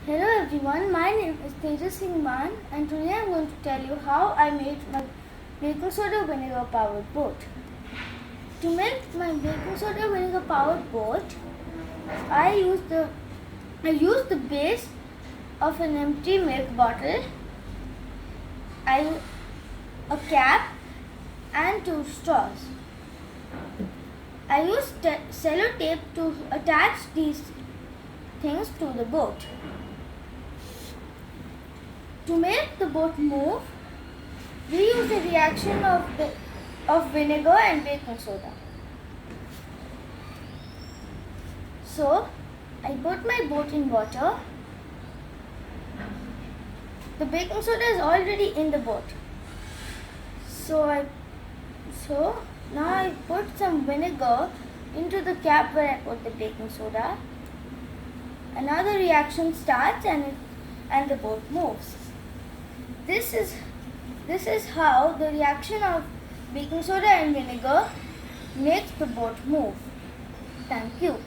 Hello everyone, my name is Tejas Singh Man and today I am going to tell you how I made my baking soda vinegar powered boat. To make my baking soda vinegar powered boat, I used the base of an empty milk bottle, a cap and 2 straws. I used sellotape to attach these things to the boat. To make the boat move, we use the reaction of vinegar and baking soda. So, I put my boat in water. The baking soda is already in the boat. So now I put some vinegar into the cap where I put the baking soda. Another reaction starts and the boat moves. This is how the reaction of baking soda and vinegar makes the boat move. Thank you.